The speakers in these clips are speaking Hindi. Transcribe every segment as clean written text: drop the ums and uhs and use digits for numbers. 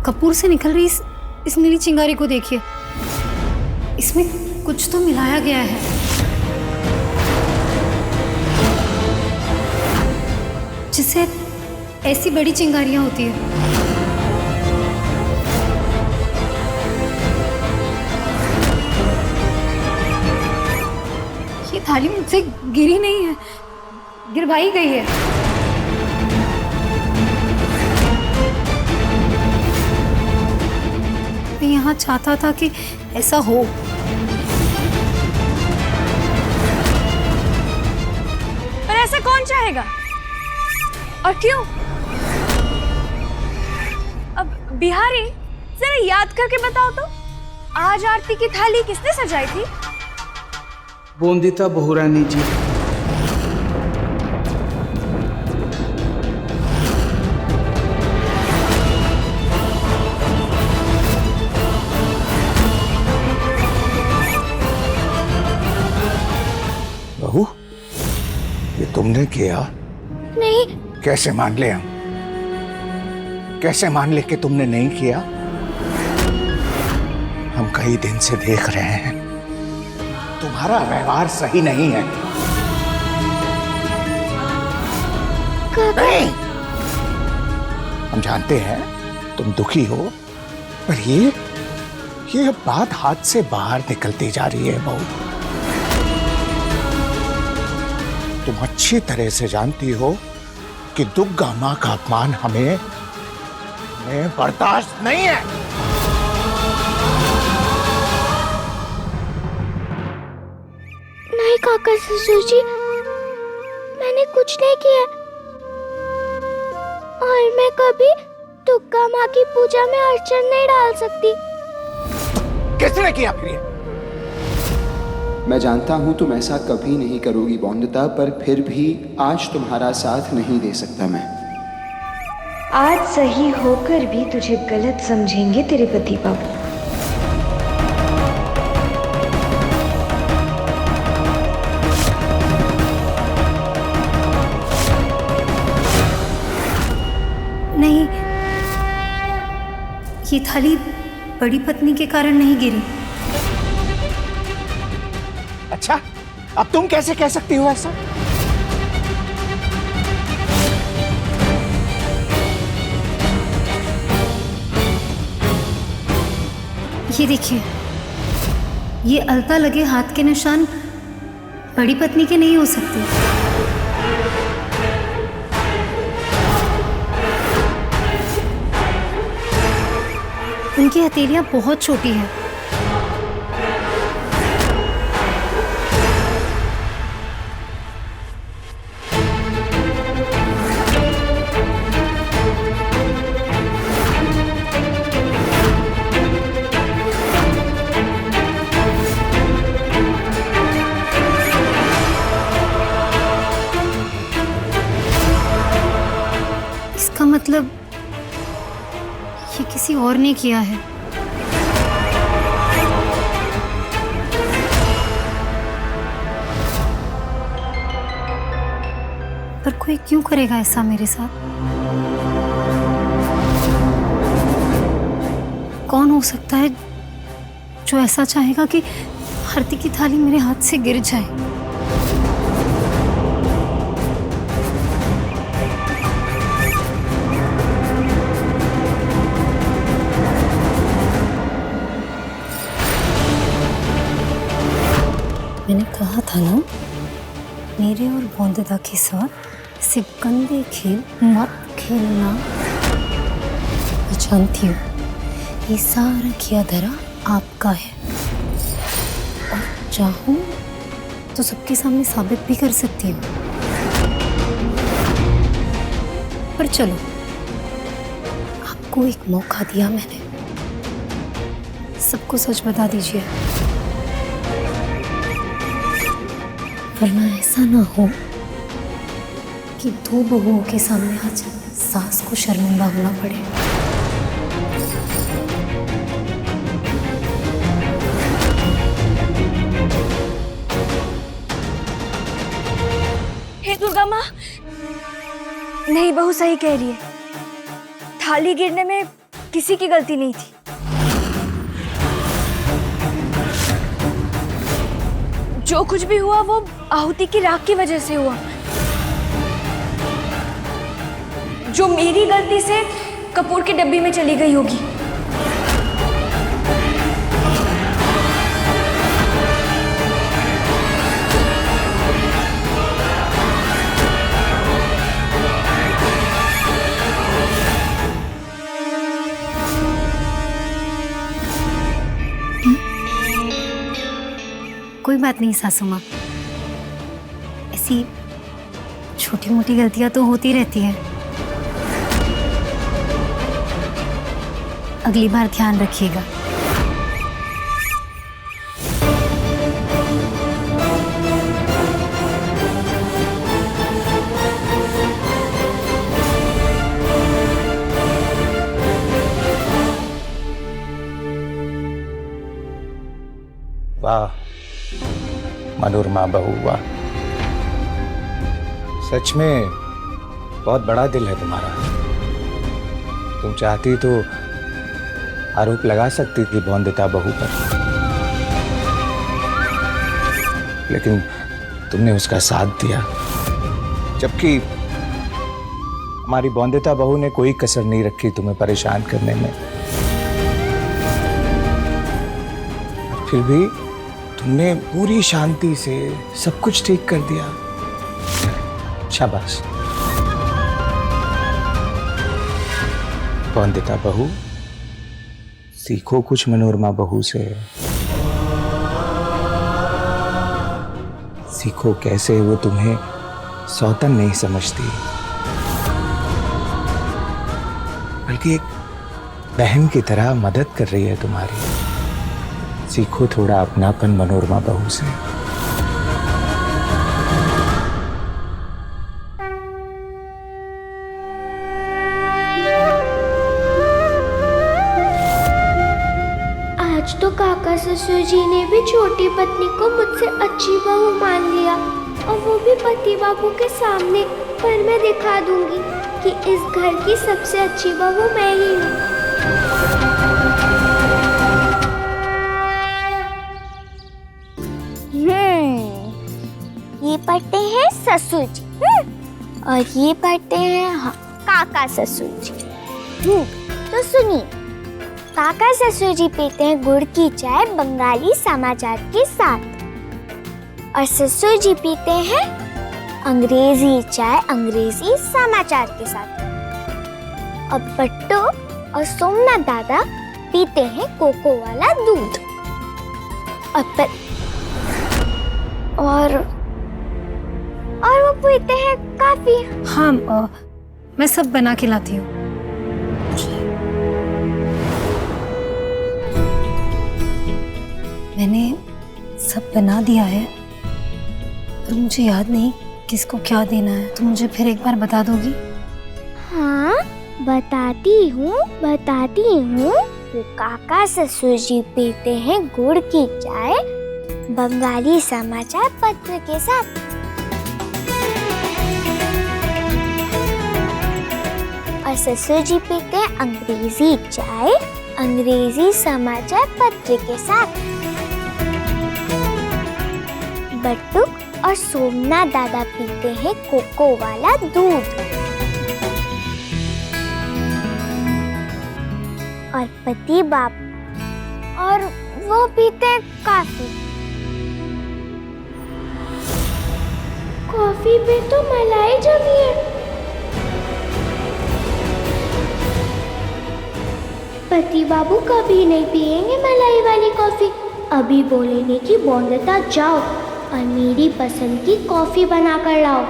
कपूर से निकल रही इस नीली चिंगारी को देखिए, इसमें कुछ तो मिलाया गया है। जिससे ऐसी बड़ी चिंगारियां होती है। ये थाली मुझसे गिरी नहीं है, गिरवाई गई है। मैं यहाँ चाहता था कि ऐसा हो। पर ऐसा कौन चाहेगा और क्यों? अब बिहारी, जरा याद करके बताओ तो, आज आरती की थाली किसने सजाई थी? बोंदिता बहुरानी जी। बहू, ये तुमने किया? नहीं। कैसे मान ले हम? कैसे मान ले कि तुमने नहीं किया? हम कई दिन से देख रहे हैं तुम्हारा व्यवहार सही नहीं है। नहीं, हम जानते हैं तुम दुखी हो, पर ये बात हाथ से बाहर निकलती जा रही है बहू। तुम अच्छी तरह से जानती हो कि दुर्गा माँ का अपमान हमें बर्दाश्त नहीं है। नहीं काका ससुर जी, मैंने कुछ नहीं किया और मैं कभी दुर्गा माँ की पूजा में अड़चन नहीं डाल सकती। किसने किया फिर ये? मैं जानता हूं तुम ऐसा कभी नहीं करोगी बोंदिता, पर फिर भी आज तुम्हारा साथ नहीं दे सकता मैं। आज सही होकर भी तुझे गलत समझेंगे तेरे पति बाबू। नहीं, ये थाली बड़ी पत्नी के कारण नहीं गिरी। अच्छा, अब तुम कैसे कह सकती हो ऐसा? ये देखिए, ये अलता लगे हाथ के निशान बड़ी पत्नी के नहीं हो सकते। उनकी हथेलियां बहुत छोटी हैं। इसका मतलब ये किसी और ने किया है। पर कोई क्यों करेगा ऐसा मेरे साथ? कौन हो सकता है जो ऐसा चाहेगा कि आरती की थाली मेरे हाथ से गिर जाए? मैंने कहा था ना, मेरे और बोंदिता के साथ ऐसे गंदे खेल मत खेलना। मैं जानती हूँ ये सारा किया धरा आपका है, और चाहूँ तो सबके सामने साबित भी कर सकती हूँ। पर चलो, आपको एक मौका दिया मैंने, सबको सच बता दीजिए, वरना ऐसा ना हो कि दो बहुओं के सामने आज सास को शर्मिंदा होना पड़े। हे दुर्गा माँ, नहीं, बहू सही कह रही है। थाली गिरने में किसी की गलती नहीं थी। जो कुछ भी हुआ वो आहुति की राख की वजह से हुआ, जो मेरी गलती से कपूर की डब्बी में चली गई होगी। कोई बात नहीं सासू माँ, ऐसी छोटी मोटी गलतियां तो होती रहती है। अगली बार ध्यान रखिएगा। वाह मनोरमा बहू, वाह, सच में बहुत बड़ा दिल है तुम्हारा। तुम चाहती तो आरोप लगा सकती थी बौंदिता बहू पर, लेकिन तुमने उसका साथ दिया, जबकि हमारी बौंदिता बहू ने कोई कसर नहीं रखी तुम्हें परेशान करने में। फिर भी तुमने पूरी शांति से सब कुछ ठीक कर दिया। शाबाश बौंदिता बहू, सीखो कुछ मनोरमा बहू से। सीखो कैसे वो तुम्हें सौतन नहीं समझती, बल्कि एक बहन की तरह मदद कर रही है तुम्हारी। सीखो थोड़ा अपनापन मनोरमा बहू से। आज तो काका ससुर जी ने भी छोटी पत्नी को मुझसे अच्छी बहू मान लिया, और वो भी पति बाबू के सामने। पर मैं दिखा दूंगी कि इस घर की सबसे अच्छी बहू मैं ही हूँ। ये पढ़ते हैं ससुर जी, और ये पढ़ते हैं काका ससुर जी। तो सुनिए, काका ससुर जी पीते हैं गुड़ की चाय बंगाली समाचार के साथ, और ससुर जी पीते हैं अंग्रेजी चाय अंग्रेजी समाचार के साथ। और बट्टू और सोमनाथ दादा पीते हैं कोको वाला दूध। और वो पीते हैं काफी। हाँ, मैं सब बना के लाती हूँ। मैंने सब बना दिया है, पर मुझे याद नहीं किसको क्या देना है। तो मुझे फिर एक बार बता दोगी? हाँ, बताती हूँ। तो काका ससुर जी पीते हैं गुड़ की चाय बंगाली समाचार पत्र के साथ, और ससुर जी पीते हैं अंग्रेजी चाय अंग्रेजी समाचार पत्र के साथ। बट्टू और सोमनाथ दादा पीते हैं कोको वाला दूध, और पति बाप और वो पीते हैं कॉफी। कॉफी पे तो मलाई जमी है। पति बाबू कभी नहीं पिएंगे मलाई वाली कॉफी। अभी बोलेंगे कि बौंदिता जाओ और मेरी पसंद की कॉफी बना कर लाओ।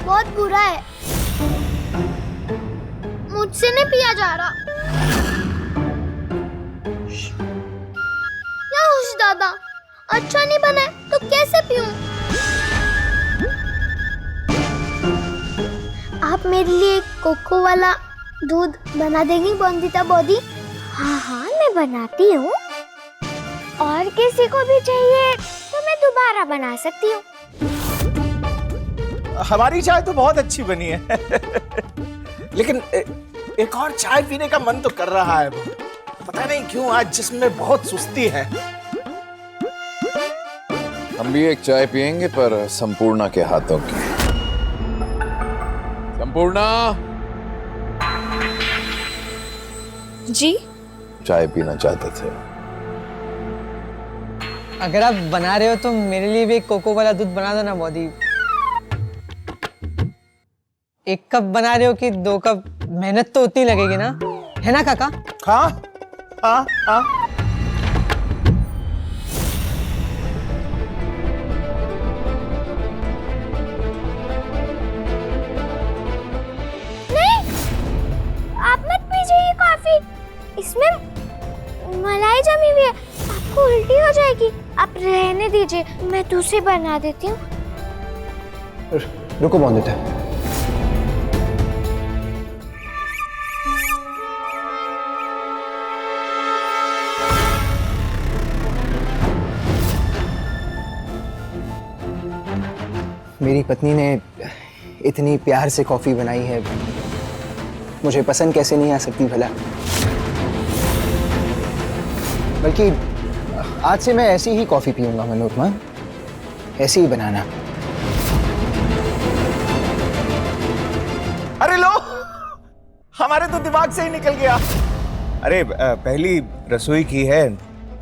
बहुत बुरा है, मुझसे नहीं पिया जा रहा। क्या हुश दादा, अच्छा नहीं बना है तो कैसे पीऊं? आप मेरे लिए कोको वाला दूध बना देंगी बौंदिता बौदी? हाँ हाँ, मैं बनाती हूँ। और किसी को भी चाहिए तो मैं दोबारा बना सकती हूँ। हमारी चाय तो बहुत अच्छी बनी है लेकिन एक और चाय पीने का मन तो कर रहा है। पता नहीं क्यों आज जिसमें बहुत सुस्ती है। हम भी एक चाय पियेंगे पर संपूर्णा के हाथों की। संपूर्णा, जी चाय पीना चाहते थे। अगर आप बना रहे हो तो मेरे लिए भी एक कोको वाला दूध बना दो ना मोदी। 1 कप बना रहे हो कि 2 कप? मेहनत तो उतनी लगेगी ना, है ना काका? हाँ हाँ हाँ। आप मत पीजिए ये कॉफी, इसमें मलाई जमी हुई है, आपको उल्टी हो जाएगी। आप रहने दीजिए, मैं दूसरी बना देती हूँ। रुको बोंदिता, मेरी पत्नी ने इतनी प्यार से कॉफी बनाई है, मुझे पसंद कैसे नहीं आ सकती भला। बल्कि आज से मैं ऐसी ही कॉफी पीऊंगा मनोरमा, ऐसी ही बनाना। अरे लो, हमारे तो दिमाग से ही निकल गया। अरे पहली रसोई की है,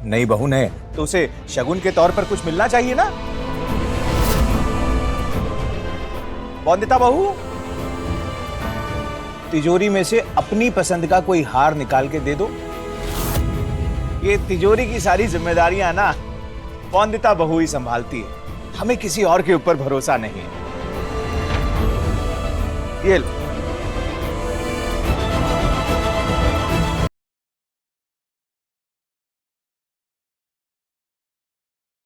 नई बहू ने तो उसे शगुन के तौर पर कुछ मिलना चाहिए ना। बोंदिता बहू, तिजोरी में से अपनी पसंद का कोई हार निकाल के दे दो। ये तिजोरी की सारी जिम्मेदारियां ना बोंदिता बहू ही संभालती है, हमें किसी और के ऊपर भरोसा नहीं है। ये लो।